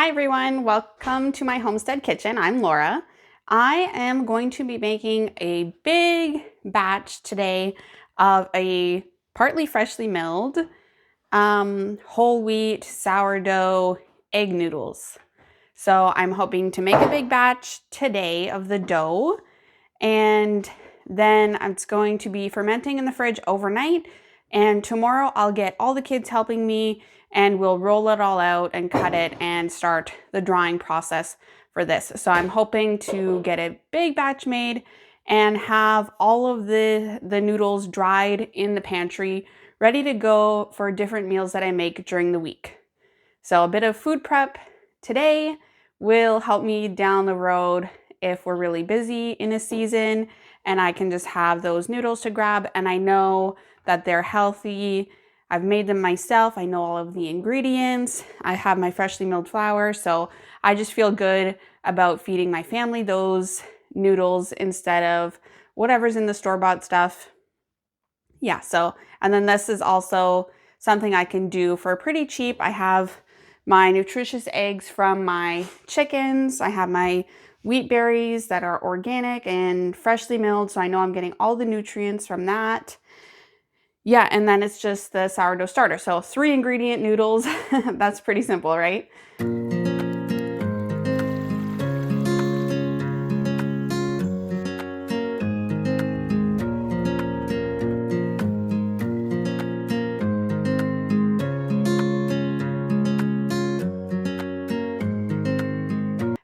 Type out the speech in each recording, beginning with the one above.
Hi everyone, welcome to my homestead kitchen. I'm Laura. I am going to be making a big batch today of a partly freshly milled whole wheat sourdough egg noodles. So I'm hoping to make a big batch today of the dough, and then it's going to be fermenting in the fridge overnight, and tomorrow I'll get all the kids helping me and we'll roll it all out and cut it and start the drying process for this. So I'm hoping to get a big batch made and have all of the noodles dried in the pantry, ready to go for different meals that I make during the week. So a bit of food prep today will help me down the road if we're really busy in a season and I can just have those noodles to grab, and I know that they're healthy. I've made them myself. I know all of the ingredients. I have my freshly milled flour, so I just feel good about feeding my family those noodles instead of whatever's in the store-bought stuff. Yeah, so, and then this is also something I can do for pretty cheap. I have my nutritious eggs from my chickens. I have my wheat berries that are organic and freshly milled, so I know I'm getting all the nutrients from that. Yeah, and then it's just the sourdough starter. So 3 ingredient noodles. That's pretty simple, right?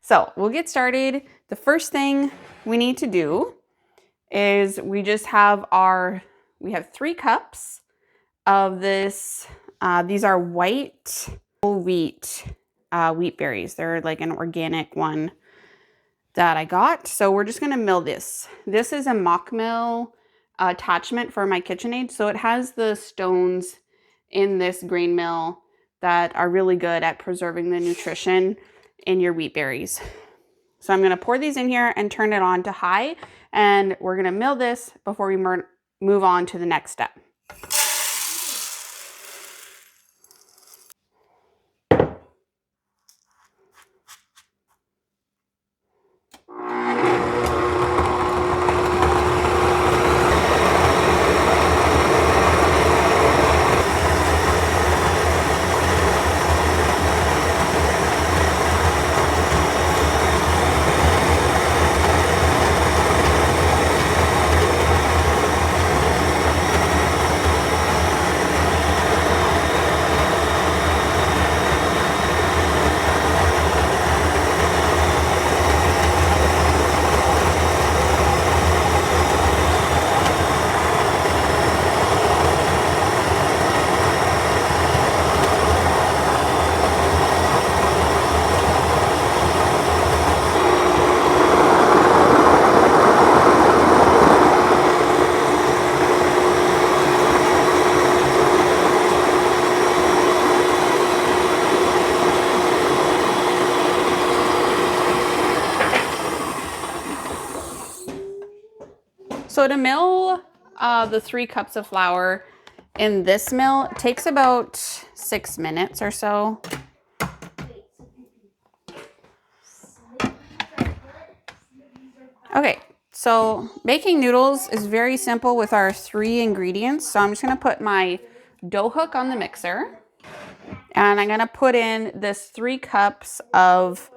So we'll get started. The first thing we need to do is we have 3 cups of this. These are white whole wheat berries. They're like an organic one that I got. So we're just gonna mill this. This is a mock mill attachment for my KitchenAid. So it has the stones in this grain mill that are really good at preserving the nutrition in your wheat berries. So I'm gonna pour these in here and turn it on to high, and we're gonna mill this before we move on to the next step. So to mill the 3 cups of flour in this mill takes about 6 minutes or so. Okay, so making noodles is very simple with our 3 ingredients. So I'm just gonna put my dough hook on the mixer, and I'm gonna put in this 3 cups of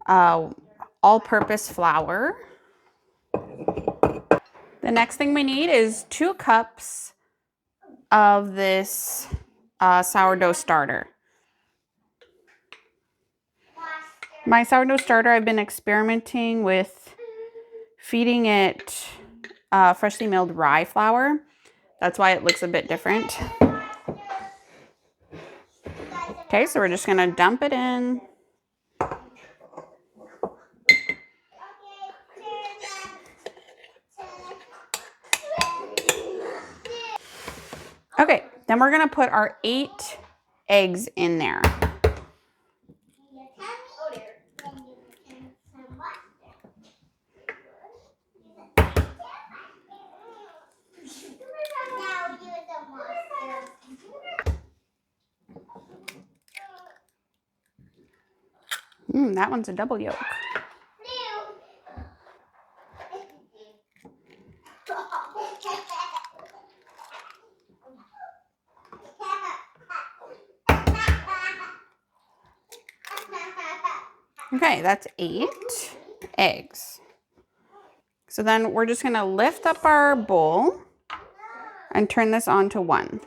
all-purpose flour. The next thing we need is 2 cups of this sourdough starter. My sourdough starter, I've been experimenting with feeding it freshly milled rye flour. That's why it looks a bit different. Okay, so we're just gonna dump it in. Okay, then we're gonna put our 8 eggs in there. That one's a double yolk. Okay, that's 8 eggs. So then we're just gonna lift up our bowl and turn this on to 1.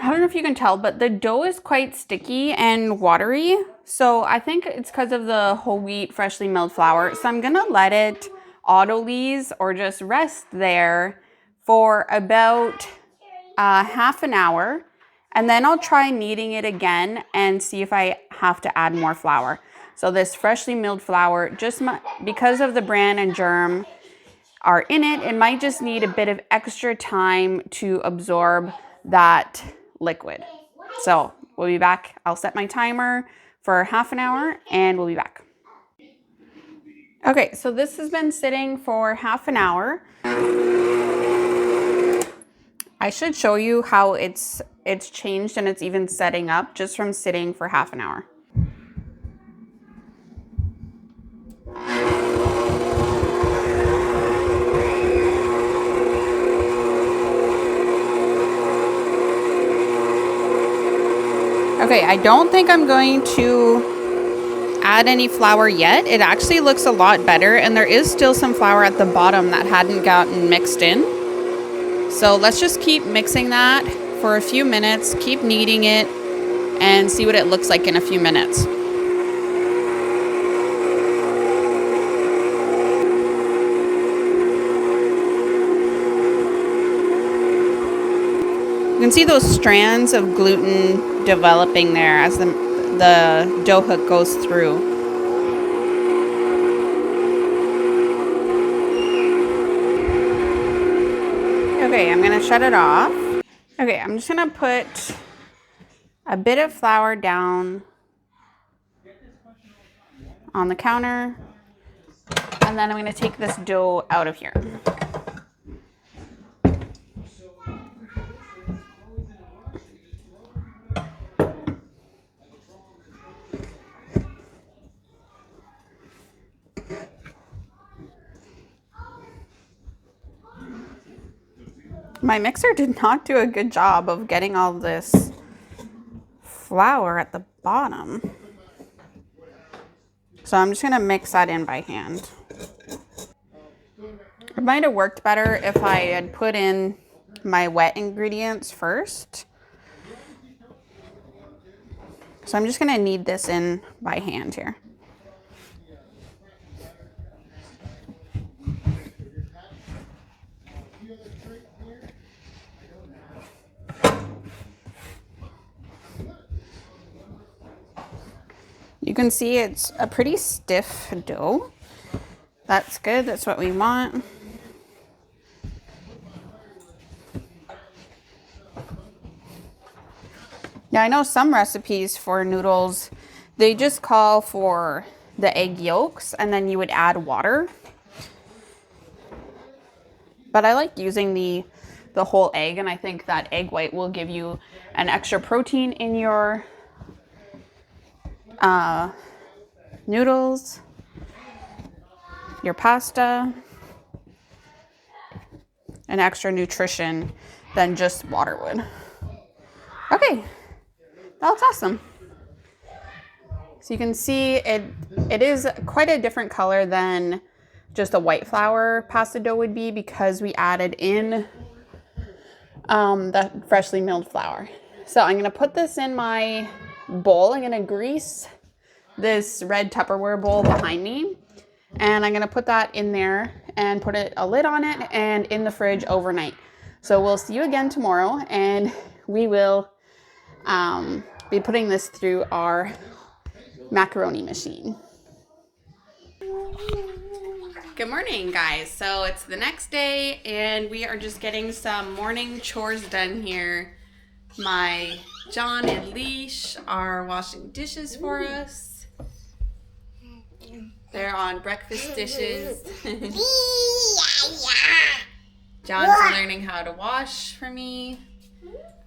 I don't know if you can tell, but the dough is quite sticky and watery. So I think it's because of the whole wheat freshly milled flour. So I'm gonna let it auto-leese or just rest there for about half an hour. And then I'll try kneading it again and see if I have to add more flour. So this freshly milled flour, just because of the bran and germ are in it, it might just need a bit of extra time to absorb that liquid. So we'll be back. I'll set my timer for half an hour and we'll be back. Okay, so this has been sitting for half an hour. I should show you how it's changed and it's even setting up just from sitting for half an hour. Okay, I don't think I'm going to add any flour yet. It actually looks a lot better and there is still some flour at the bottom that hadn't gotten mixed in. So let's just keep mixing that for a few minutes, keep kneading it, and see what it looks like in a few minutes. You can see those strands of gluten developing there as the dough hook goes through. Okay, I'm gonna shut it off. Okay, I'm just gonna put a bit of flour down on the counter, and then I'm gonna take this dough out of here. My mixer did not do a good job of getting all this flour at the bottom. So I'm just gonna mix that in by hand. It might have worked better if I had put in my wet ingredients first. So I'm just gonna knead this in by hand here. You can see it's a pretty stiff dough. That's good, that's what we want. Now I know some recipes for noodles, they just call for the egg yolks and then you would add water. But I like using the whole egg, and I think that egg white will give you an extra protein in your noodles, your pasta, and extra nutrition than just water would. Okay, that's awesome. So you can see it is quite a different color than just a white flour pasta dough would be because we added in the freshly milled flour. So I'm gonna put this in my bowl. I'm gonna grease this red Tupperware bowl behind me, and I'm gonna put that in there and put a lid on it and in the fridge overnight. So we'll see you again tomorrow and we will be putting this through our macaroni machine. Good morning, guys. So it's the next day and we are just getting some morning chores done here. My John and Leash are washing dishes for us. They're on breakfast dishes. John's learning how to wash for me.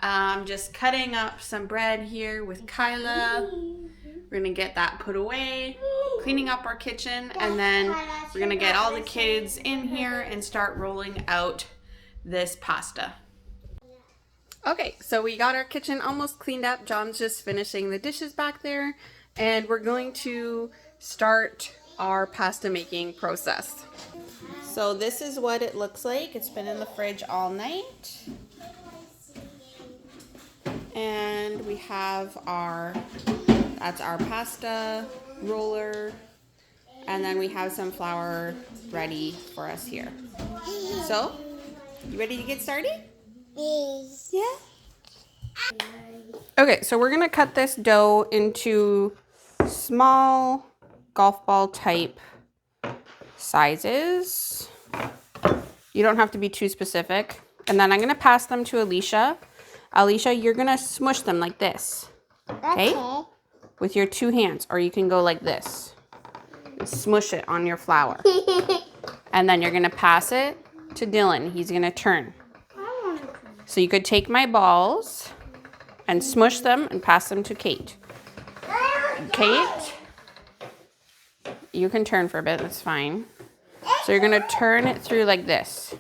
I'm just cutting up some bread here with Kyla. We're gonna get that put away, cleaning up our kitchen, and then we're gonna get all the kids in here and start rolling out this pasta. Okay, so we got our kitchen almost cleaned up. John's just finishing the dishes back there, and we're going to start our pasta making process. So this is what it looks like. It's been in the fridge all night. And we have that's our pasta roller, and then we have some flour ready for us here. So, you ready to get started? Yeah? Okay, so we're gonna cut this dough into small golf ball type sizes. You don't have to be too specific. And then I'm gonna pass them to Alicia. Alicia, you're gonna smush them like this. Okay? With your two hands, or you can go like this. Smush it on your flour. And then you're gonna pass it to Dylan. He's gonna turn. So you could take my balls and smush them and pass them to Kate. Kate, you can turn for a bit, that's fine. So you're gonna turn it through like this.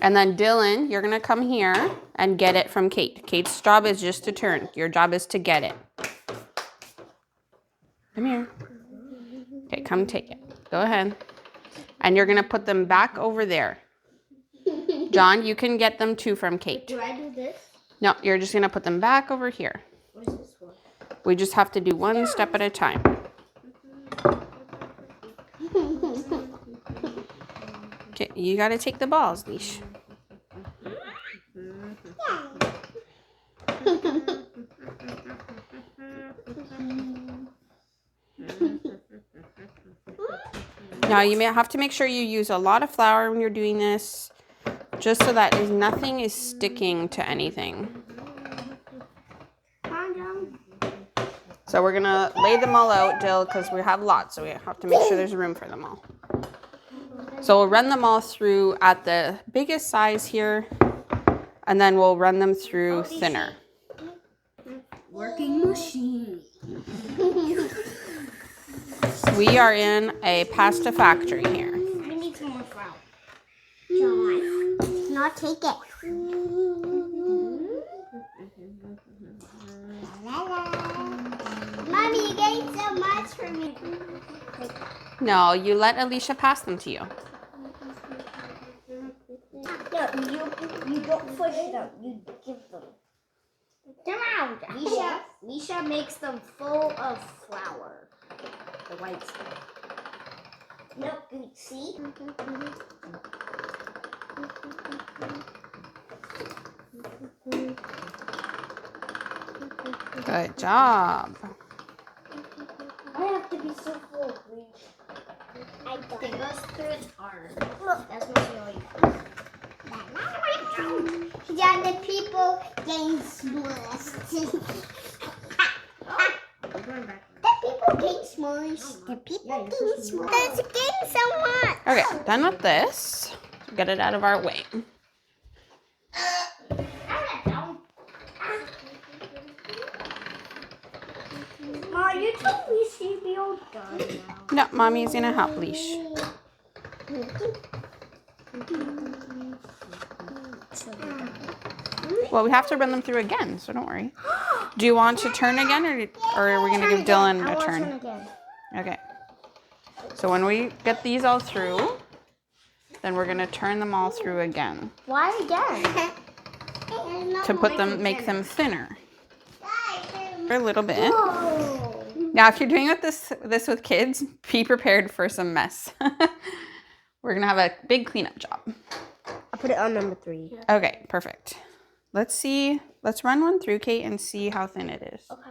And then Dylan, you're gonna come here and get it from Kate. Kate's job is just to turn. Your job is to get it. Come here. Okay, come take it. Go ahead. And you're gonna put them back over there. John, you can get them too from Kate. Do I do this? No, you're just gonna put them back over here. What is this for? We just have to do one step at a time. Okay, you gotta take the balls, Leash. Now you may have to make sure you use a lot of flour when you're doing this, just so that nothing is sticking to anything. So we're gonna lay them all out, Dill, because we have lots, so we have to make sure there's room for them all. So we'll run them all through at the biggest size here, and then we'll run them through thinner. Working machine. We are in a pasta factory here. I need some more flour. John, no, take it. Mommy, you getting so much for me. No, you let Alicia pass them to you. No, you don't push them. You give them. Come on, Leisha makes them full of flour. The white stuff. Look, you see? Good job. I have to be so full of bleach. I don't. It goes through its arm. Look, that's what's really fun. Yeah, the people getting smushed. The people getting smushed. The people getting smushed. That's getting so much. Okay, done with this. Get it out of our way. Mom, you told me she'd be all done now. No, Mommy's gonna help Leash. Well, we have to run them through again, so don't worry. Do you want to turn again, or are we gonna give Dylan a turn? Again. Okay. So when we get these all through, then we're gonna turn them all through again. Why again? To put them, make them thinner. A little bit. Whoa. Now, if you're doing this with kids, be prepared for some mess. We're gonna have a big cleanup job. I'll put it on number 3. Okay, perfect. Let's see. Let's run one through, Kate, and see how thin it is. Okay.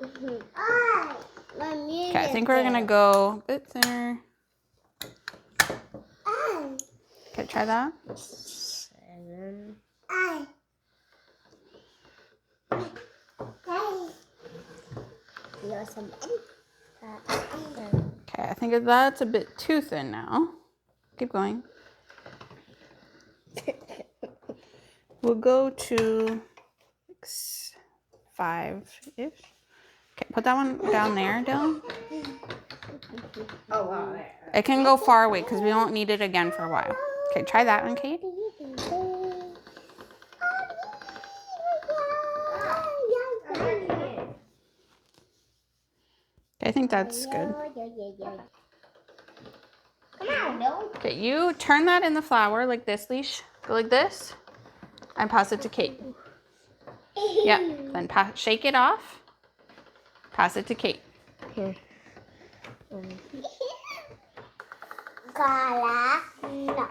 Okay, Okay, I think we're gonna go a bit thinner. Okay, try that. 7. Okay, I think that's a bit too thin now. Keep going. We'll go to 5-ish. Okay, put that one down there, Dylan. Oh, wow. It can go far away because we won't need it again for a while. Okay, try that one, Kate. I think that's good. Come on, no. Okay, you turn that in the flour like this, Leash. Go like this. And pass it to Kate. Yep, then shake it off. Pass it to Kate. Here. Gala, no.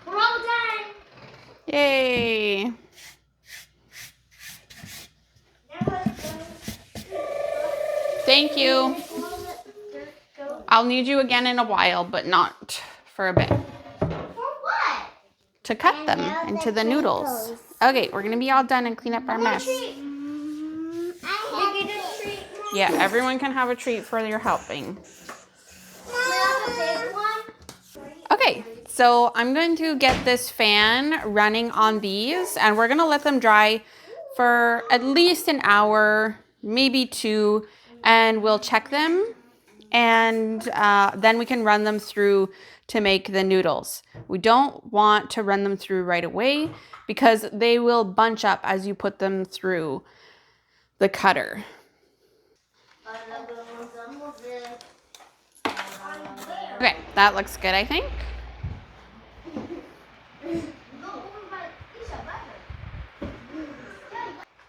We're all done. Yay! Thank you. I'll need you again in a while, but not for a bit. For what? To cut them into the noodles. Okay, we're gonna be all done and clean up our mess. Yeah, everyone can have a treat for your helping. Okay, so I'm going to get this fan running on these, and we're gonna let them dry for at least an hour, maybe 2, and we'll check them, and then we can run them through to make the noodles. We don't want to run them through right away because they will bunch up as you put them through the cutter. Okay, that looks good, I think.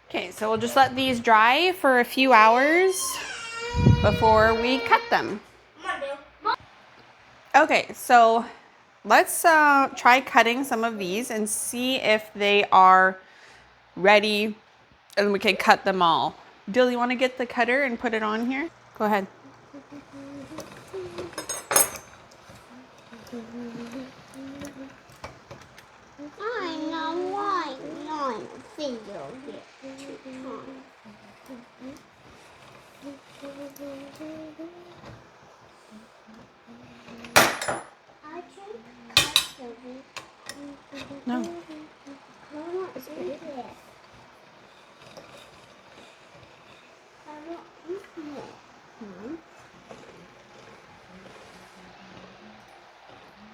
Okay, so we'll just let these dry for a few hours before we cut them. Okay, so let's try cutting some of these and see if they are ready and we can cut them all. Dill, you want to get the cutter and put it on here? Go ahead. No.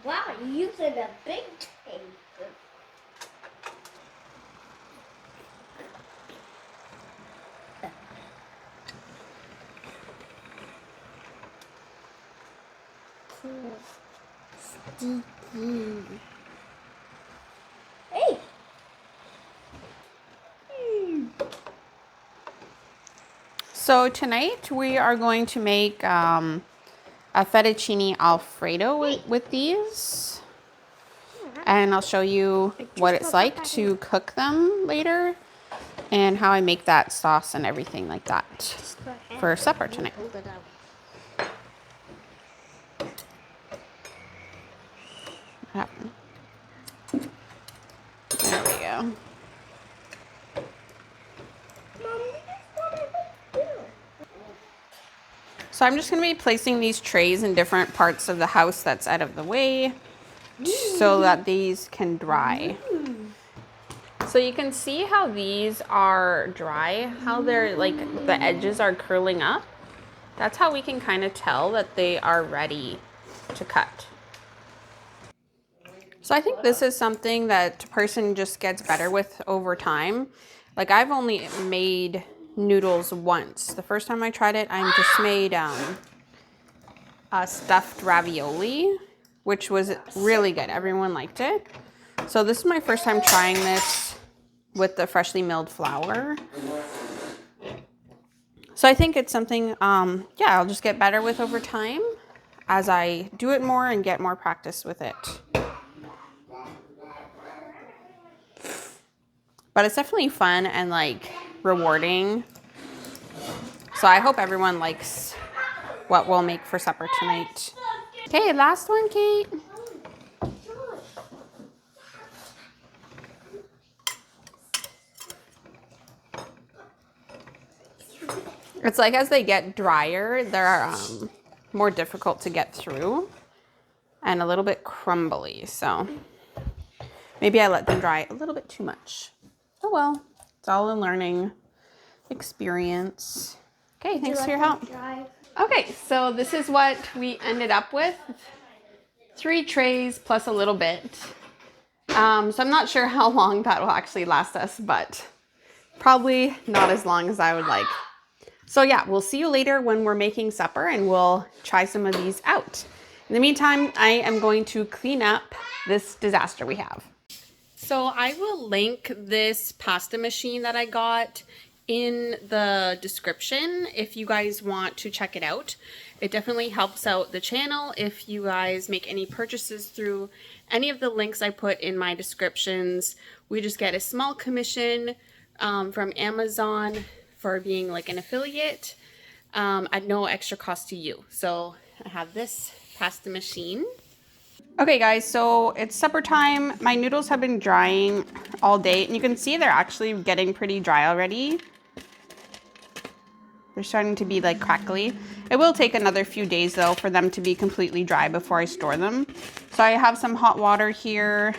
Wow, you're using a big tape. Sticky. Hey. So tonight we are going to make a fettuccine alfredo with these. And I'll show you what it's like to cook them later and how I make that sauce and everything like that for supper tonight. What happened? There we go. So I'm just going to be placing these trays in different parts of the house that's out of the way so that these can dry. So you can see how these are dry, how they're like the edges are curling up. That's how we can kind of tell that they are ready to cut. So I think this is something that a person just gets better with over time. Like I've only made noodles once. The first time I tried it, I just made a stuffed ravioli, which was really good. Everyone liked it. So this is my first time trying this with the freshly milled flour. So I think it's something, yeah, I'll just get better with over time as I do it more and get more practice with it. But it's definitely fun and like rewarding. So I hope everyone likes what we'll make for supper tonight. Okay, last one, Kate. It's like as they get drier, they're more difficult to get through and a little bit crumbly. So maybe I let them dry a little bit too much. Oh well, it's all a learning experience. Okay, thanks for your help. Okay, so this is what we ended up with. 3 trays plus a little bit. So I'm not sure how long that will actually last us, but probably not as long as I would like. So yeah, we'll see you later when we're making supper and we'll try some of these out. In the meantime, I am going to clean up this disaster we have. So I will link this pasta machine that I got in the description if you guys want to check it out. It definitely helps out the channel if you guys make any purchases through any of the links I put in my descriptions. We just get a small commission from Amazon for being like an affiliate at no extra cost to you. So I have this pasta machine. Okay guys, so it's supper time. My noodles have been drying all day and you can see they're actually getting pretty dry already. They're starting to be like crackly. It will take another few days though for them to be completely dry before I store them. So I have some hot water here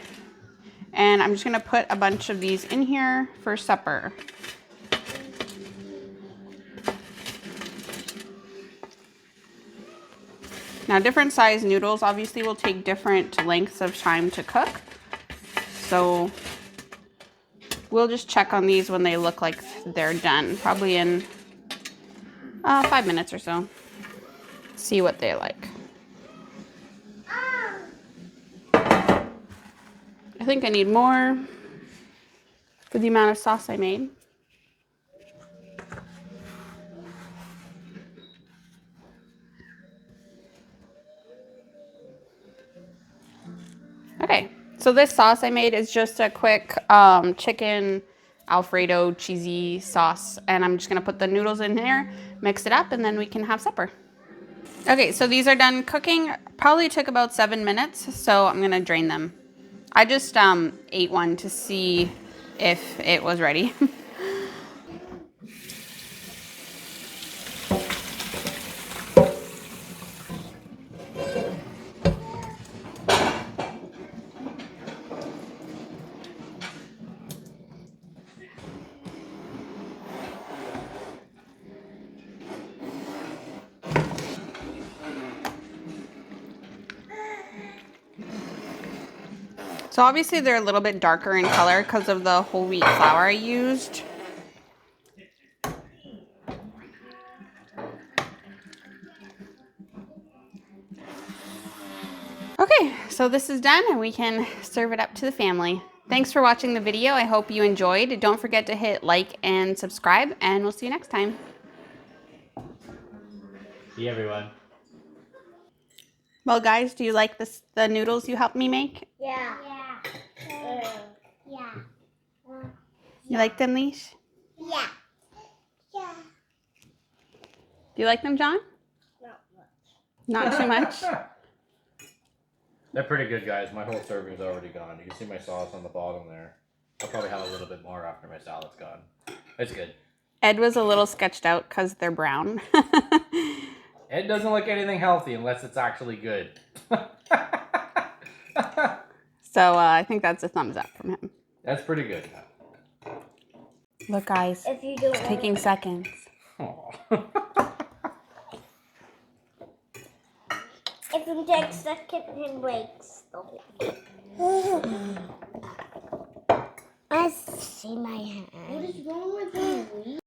and I'm just gonna put a bunch of these in here for supper. Now different size noodles obviously will take different lengths of time to cook. So we'll just check on these when they look like they're done, probably in 5 minutes or so. See what they like. I think I need more for the amount of sauce I made. Okay, so this sauce I made is just a quick chicken Alfredo cheesy sauce, and I'm just gonna put the noodles in here, mix it up, and then we can have supper. Okay, so these are done cooking. Probably took about 7 minutes, so I'm gonna drain them. I just ate one to see if it was ready. So obviously they're a little bit darker in color because of the whole wheat flour I used. Okay, so this is done and we can serve it up to the family. Thanks for watching the video. I hope you enjoyed. Don't forget to hit like and subscribe, and we'll see you next time. See everyone. Well, guys, do you like the noodles you helped me make? Yeah. Yeah. You like them, Leash? Yeah. Yeah. Do you like them, John? Not much. Not too much? They're pretty good, guys. My whole serving's already gone. You can see my sauce on the bottom there. I'll probably have a little bit more after my salad's gone. It's good. Ed was a little sketched out because they're brown. It doesn't look anything healthy unless it's actually good. So I think that's a thumbs up from him. That's pretty good. Look, guys, If you don't it's taking seconds. Aw. If you take second, it breaks the whole thing. I see my hand. What is wrong with you?